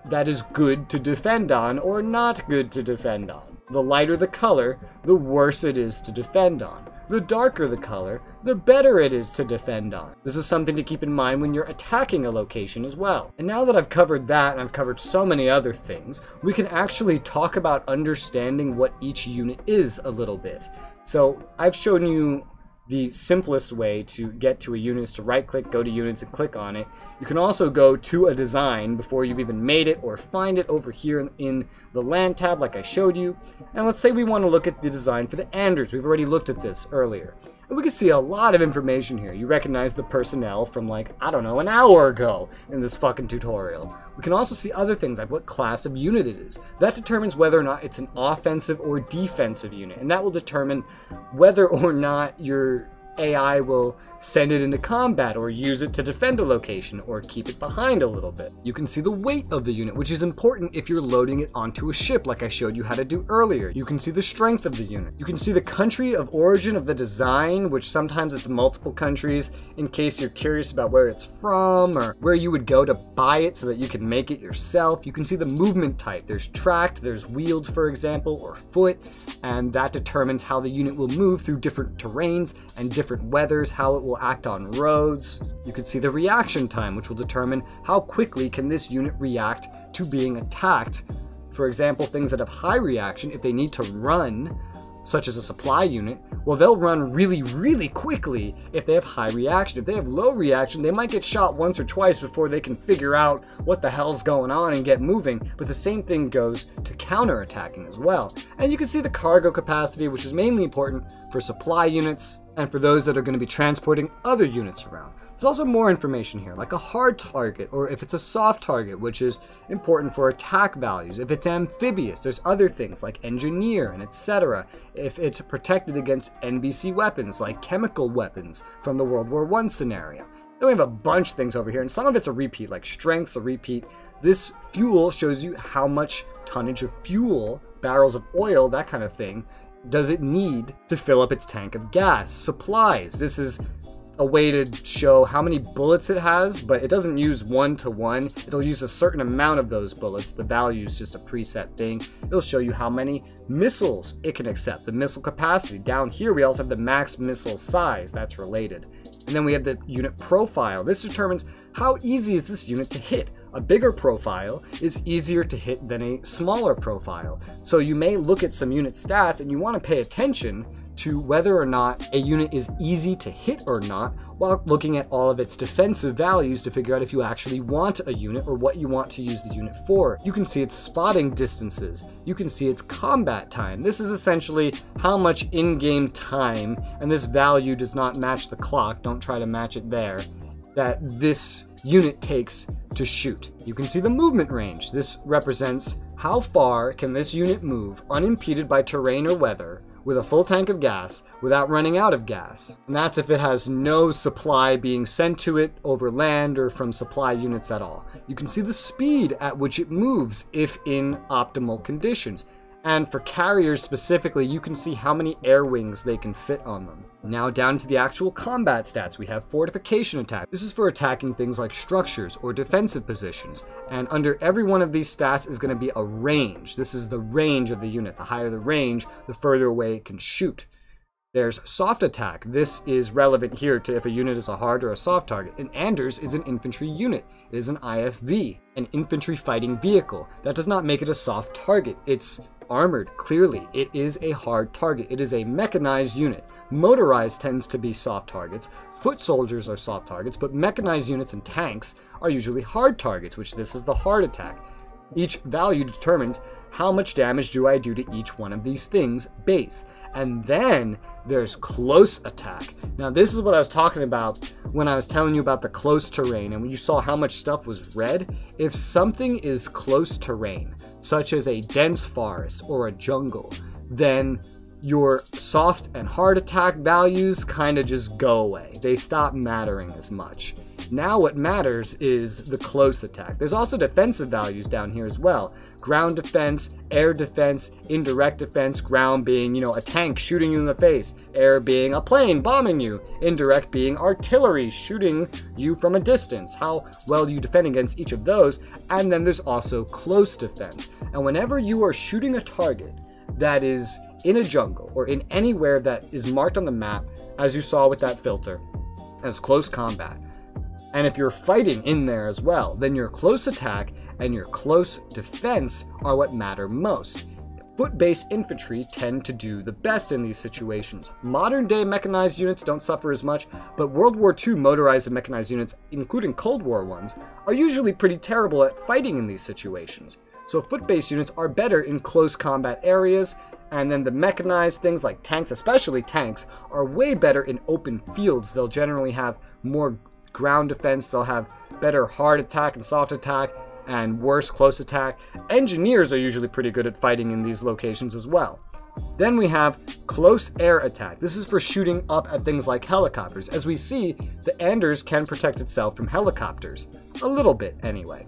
that is good to defend on or not good to defend on. The lighter the color, the worse it is to defend on. The darker the color, the better it is to defend on. This is something to keep in mind when you're attacking a location as well. And now that I've covered that, and I've covered so many other things, we can actually talk about understanding what each unit is a little bit. So I've shown you the simplest way to get to a unit is to right click, go to units and click on it. You can also go to a design before you've even made it or find it over here in the land tab like I showed you. And let's say we want to look at the design for the Andrews. We've already looked at this earlier. And we can see a lot of information here. You recognize the personnel from like, I don't know, an hour ago in this fucking tutorial. We can also see other things like what class of unit it is. That determines whether or not it's an offensive or defensive unit. And that will determine whether or not your AI will send it into combat or use it to defend a location or keep it behind a little bit. You can see the weight of the unit, which is important if you're loading it onto a ship like I showed you how to do earlier. You can see the strength of the unit. You can see the country of origin of the design, which sometimes it's multiple countries in case you're curious about where it's from or where you would go to buy it so that you can make it yourself. You can see the movement type. There's tracked, there's wheeled, for example, or foot, and that determines how the unit will move through different terrains and different weathers, how it will act on roads. You can see the reaction time, which will determine how quickly can this unit react to being attacked. For example, things that have high reaction, if they need to run, such as a supply unit, well, they'll run really quickly if they have high reaction. If they have low reaction, they might get shot once or twice before they can figure out what the hell's going on and get moving. But the same thing goes to counterattacking as well. And you can see the cargo capacity, which is mainly important for supply units and for those that are going to be transporting other units around. There's also more information here, like a hard target, or if it's a soft target, which is important for attack values. If it's amphibious, there's other things like engineer and etc. If it's protected against NBC weapons, like chemical weapons from the World War I scenario. Then we have a bunch of things over here, and some of it's a repeat, like strength's a repeat. This fuel shows you how much tonnage of fuel, barrels of oil, that kind of thing, does it need to fill up its tank of gas. Supplies, this is a way to show how many bullets it has, but it doesn't use 1-to-1. It'll use a certain amount of those bullets. The value is just a preset thing. It'll show you how many missiles it can accept, the missile capacity. Down here we also have the max missile size, that's related. And then we have the unit profile. This determines how easy is this unit to hit. A bigger profile is easier to hit than a smaller profile. So you may look at some unit stats and you want to pay attention to whether or not a unit is easy to hit or not, while looking at all of its defensive values to figure out if you actually want a unit or what you want to use the unit for. You can see its spotting distances. You can see its combat time. This is essentially how much in-game time, and this value does not match the clock, don't try to match it there, that this unit takes to shoot. You can see the movement range. This represents how far can this unit move unimpeded by terrain or weather with a full tank of gas without running out of gas. And that's if it has no supply being sent to it over land or from supply units at all. You can see the speed at which it moves if in optimal conditions. And for carriers specifically, you can see how many air wings they can fit on them. Now down to the actual combat stats, we have fortification attack. This is for attacking things like structures or defensive positions. And under every one of these stats is going to be a range. This is the range of the unit. The higher the range, the further away it can shoot. There's soft attack. This is relevant here to if a unit is a hard or a soft target. And Anders is an infantry unit. It is an IFV, an infantry fighting vehicle. That does not make it a soft target. It's armored, clearly. It is a hard target. It is a mechanized unit. Motorized tends to be soft targets. Foot soldiers are soft targets, but mechanized units and tanks are usually hard targets, which this is the hard attack. Each value determines how much damage do I do to each one of these things base. And then there's close attack. Now this is what I was talking about when I was telling you about the close terrain and when you saw how much stuff was red. If something is close terrain, such as a dense forest or a jungle, then your soft and hard attack values kind of just go away. They stop mattering as much. Now what matters is the close attack. There's also defensive values down here as well. Ground defense, air defense, indirect defense, ground being, a tank shooting you in the face, air being a plane bombing you, indirect being artillery shooting you from a distance, how well you defend against each of those, and then there's also close defense. And whenever you are shooting a target that is in a jungle or in anywhere that is marked on the map, as you saw with that filter, as close combat, and if you're fighting in there as well, then your close attack and your close defense are what matter most. Foot-based infantry tend to do the best in these situations. Modern-day mechanized units don't suffer as much, but World War II motorized and mechanized units, including Cold War ones, are usually pretty terrible at fighting in these situations. So foot-based units are better in close combat areas, and then the mechanized things like tanks, especially tanks, are way better in open fields. They'll generally have more ground defense, they'll have better hard attack and soft attack, and worse close attack. Engineers are usually pretty good at fighting in these locations as well. Then we have close air attack. This is for shooting up at things like helicopters. As we see, the Anders can protect itself from helicopters. A little bit, anyway.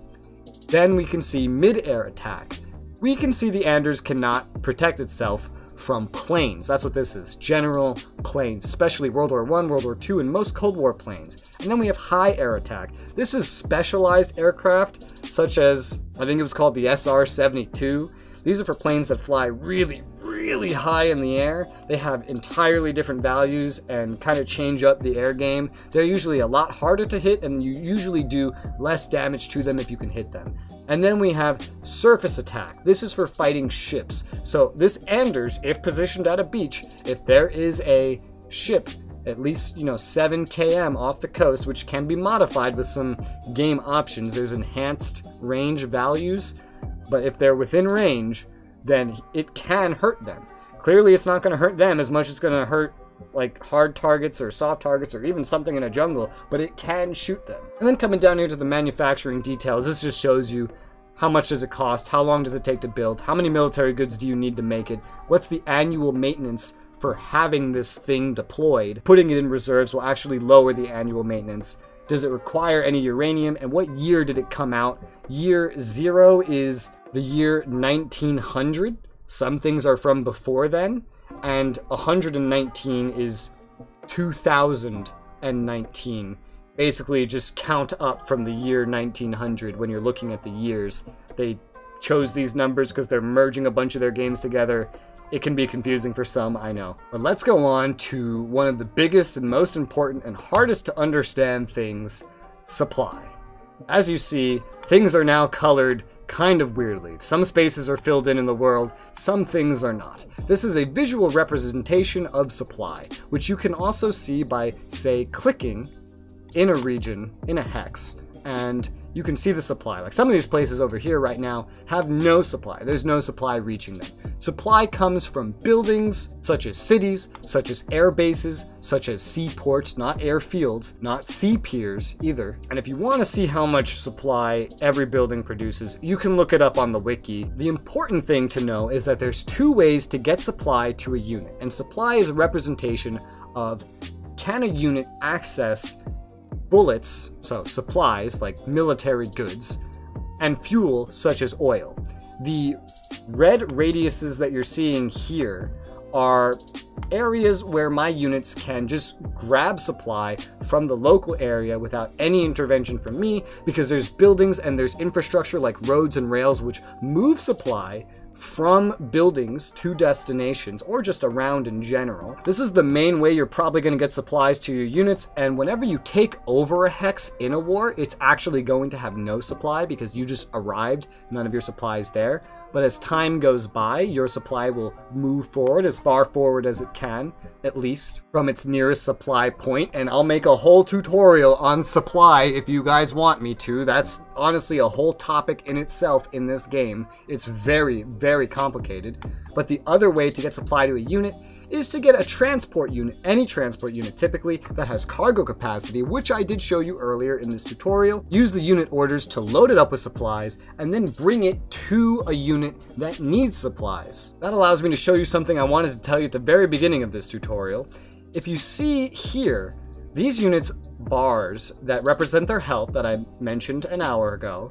Then we can see mid-air attack. We can see the Anders cannot protect itself from planes. That's what this is. General planes, especially World War I, World War II, and most Cold War planes. And then we have high air attack. This is specialized aircraft, such as, I think it was called the SR-72. These are for planes that fly really, really high in the air. They have entirely different values and kind of change up the air game. They're usually a lot harder to hit, and you usually do less damage to them if you can hit them. And then we have surface attack. This is for fighting ships. So this Anders, if positioned at a beach, if there is a ship at least, 7 km off the coast, which can be modified with some game options. There's enhanced range values, but if they're within range, then it can hurt them. Clearly, it's not going to hurt them as much as it's going to hurt like hard targets or soft targets or even something in a jungle, but it can shoot them. And then coming down here to the manufacturing details, this just shows you how much does it cost, how long does it take to build, how many military goods do you need to make it, what's the annual maintenance for having this thing deployed. Putting it in reserves will actually lower the annual maintenance. Does it require any uranium, and what year did it come out? Year 0 is the year 1900. Some things are from before then, and 119 is 2019. Basically, just count up from the year 1900 when you're looking at the years. They chose these numbers because they're merging a bunch of their games together. It can be confusing for some, I know. But let's go on to one of the biggest and most important and hardest to understand things, supply. As you see, things are now colored kind of weirdly. Some spaces are filled in the world, some things are not. This is a visual representation of supply, which you can also see by, say, clicking in a region, in a hex, and you can see the supply. Like some of these places over here right now have no supply. There's no supply reaching them. Supply comes from buildings, such as cities, such as air bases, such as seaports, not airfields, not sea piers either. And if you want to see how much supply every building produces, you can look it up on the wiki. The important thing to know is that there's two ways to get supply to a unit, and supply is a representation of can a unit access bullets, so supplies like military goods, and fuel such as oil. The red radiuses that you're seeing here are areas where my units can just grab supply from the local area without any intervention from me, because there's buildings and there's infrastructure like roads and rails which move supply from buildings to destinations, or just around in general. This is the main way you're probably going to get supplies to your units, and whenever you take over a hex in a war, it's actually going to have no supply because you just arrived, none of your supplies there. But as time goes by, your supply will move forward, as far forward as it can, at least, from its nearest supply point. And I'll make a whole tutorial on supply if you guys want me to. That's honestly a whole topic in itself in this game. It's very, very complicated. But the other way to get supply to a unit is to get a transport unit, any transport unit typically, that has cargo capacity, which I did show you earlier in this tutorial. Use the unit orders to load it up with supplies, and then bring it to a unit that needs supplies. That allows me to show you something I wanted to tell you at the very beginning of this tutorial. If you see here, these units' bars that represent their health that I mentioned an hour ago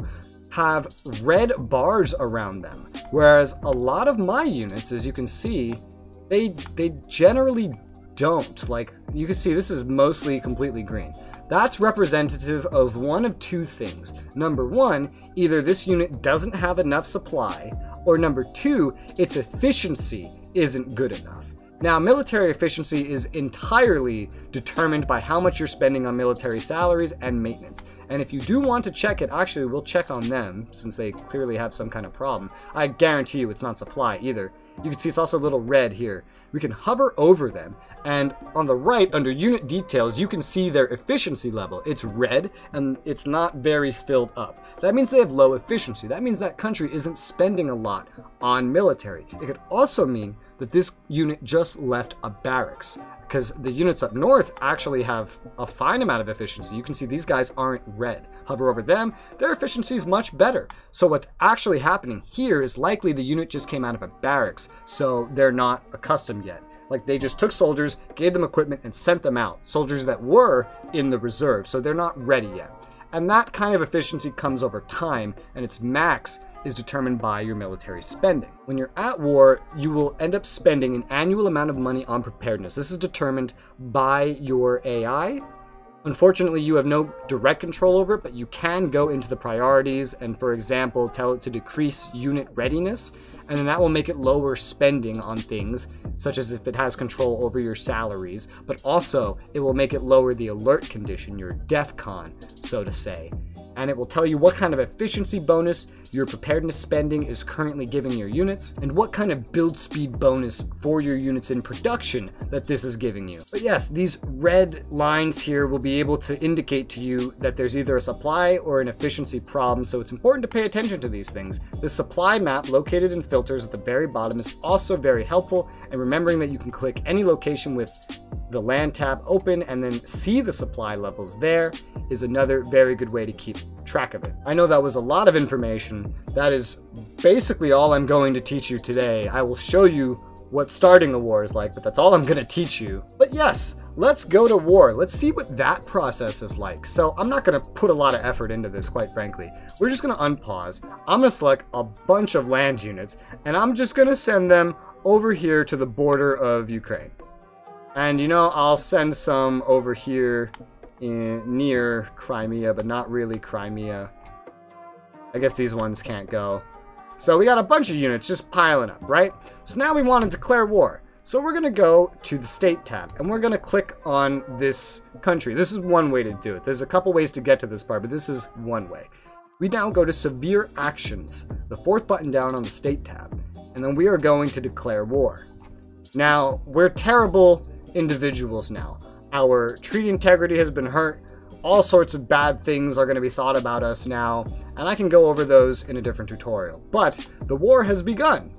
have red bars around them, whereas a lot of my units, as you can see, they generally don't. Like you can see, this is mostly completely green. That's representative of one of two things. Number one, either this unit doesn't have enough supply, or number two, its efficiency isn't good enough. Now, military efficiency is entirely determined by how much you're spending on military salaries and maintenance. And if you do want to check it, actually, we'll check on them since they clearly have some kind of problem. I guarantee you it's not supply either. You can see it's also a little red here. We can hover over them, and on the right, under unit details, you can see their efficiency level. It's red, and it's not very filled up. That means they have low efficiency. That means that country isn't spending a lot on military. It could also mean that this unit just left a barracks, because the units up north actually have a fine amount of efficiency. You can see these guys aren't red. Hover over them, their efficiency is much better. So what's actually happening here is likely the unit just came out of a barracks, so they're not accustomed yet. Like they just took soldiers, gave them equipment, and sent them out. Soldiers that were in the reserve, so they're not ready yet. And that kind of efficiency comes over time, and its max is determined by your military spending. When you're at war, you will end up spending an annual amount of money on preparedness. This is determined by your AI. Unfortunately, you have no direct control over it, but you can go into the priorities and, for example, tell it to decrease unit readiness, and then that will make it lower spending on things, such as if it has control over your salaries, but also it will make it lower the alert condition, your DEFCON, so to say. And it will tell you what kind of efficiency bonus your preparedness spending is currently giving your units, and what kind of build speed bonus for your units in production that this is giving you. But yes, these red lines here will be able to indicate to you that there's either a supply or an efficiency problem, so it's important to pay attention to these things. The supply map located in filters at the very bottom is also very helpful, and remembering that you can click any location with the land tab open and then see the supply levels there is another very good way to keep track of it. I know that was a lot of information. That is basically all I'm going to teach you today. I will show you what starting a war is like, but that's all I'm going to teach you. But yes, let's go to war. Let's see what that process is like. So I'm not going to put a lot of effort into this, quite frankly. We're just going to unpause. I'm going to select a bunch of land units, and I'm just going to send them over here to the border of Ukraine. And you know, I'll send some over here near Crimea, but not really Crimea. I guess these ones can't go. So we got a bunch of units just piling up, right? So now we want to declare war. So we're going to go to the state tab, and we're going to click on this country. This is one way to do it. There's a couple ways to get to this part, but this is one way. We now go to severe actions, the fourth button down on the state tab, and then we are going to declare war. Now, we're terrible individuals now. Our treaty integrity has been hurt. all sorts of bad things are going to be thought about us now, and I can go over those in a different tutorial. But the war has begun.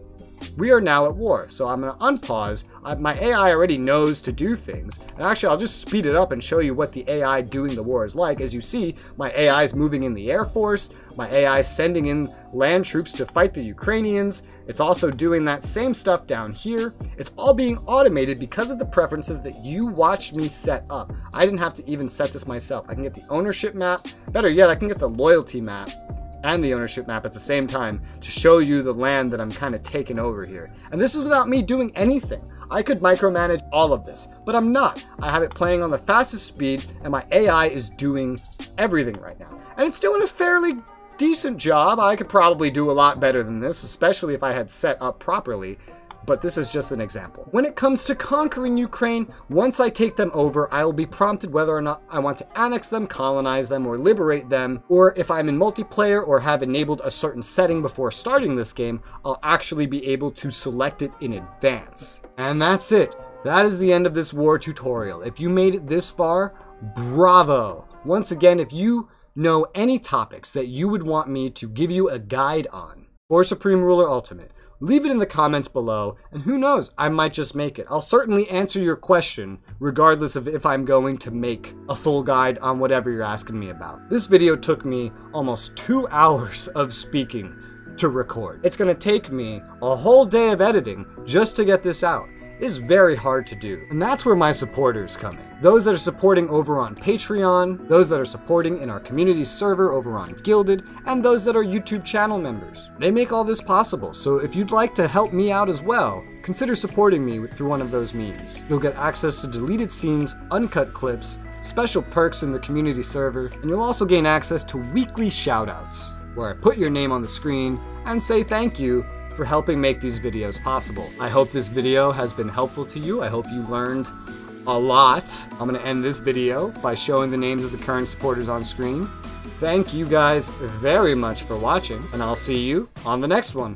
We are now at war, so I'm going to unpause. My AI already knows to do things, and actually I'll just speed it up and show you what the AI doing the war is like. As you see, my AI is moving in the Air Force, my AI is sending in land troops to fight the Ukrainians. It's also doing that same stuff down here. It's all being automated because of the preferences that you watched me set up. I didn't have to even set this myself. I can get the ownership map. Better yet, I can get the loyalty map and the ownership map at the same time to show you the land that I'm kind of taking over here. And this is without me doing anything. I could micromanage all of this, but I'm not. I have it playing on the fastest speed, and my AI is doing everything right now. And it's doing a fairly decent job. I could probably do a lot better than this, especially if I had set up properly. But this is just an example. When it comes to conquering Ukraine, once I take them over, I will be prompted whether or not I want to annex them, colonize them, or liberate them. Or if I'm in multiplayer or have enabled a certain setting before starting this game, I'll actually be able to select it in advance. And that's it. That is the end of this war tutorial. If you made it this far, bravo. Once again, if you know any topics that you would want me to give you a guide on for Supreme Ruler Ultimate, leave it in the comments below, and who knows, I might just make it. I'll certainly answer your question, regardless of if I'm going to make a full guide on whatever you're asking me about. This video took me almost 2 hours of speaking to record. It's gonna take me a whole day of editing just to get this out. It's very hard to do. And that's where my supporters come in. Those that are supporting over on Patreon, those that are supporting in our community server over on Guilded, and those that are YouTube channel members. They make all this possible, so if you'd like to help me out as well, consider supporting me through one of those means. You'll get access to deleted scenes, uncut clips, special perks in the community server, and you'll also gain access to weekly shoutouts, where I put your name on the screen and say thank you for helping make these videos possible. I hope this video has been helpful to you. I hope you learned a lot. I'm gonna end this video by showing the names of the current supporters on screen. Thank you guys very much for watching, and I'll see you on the next one.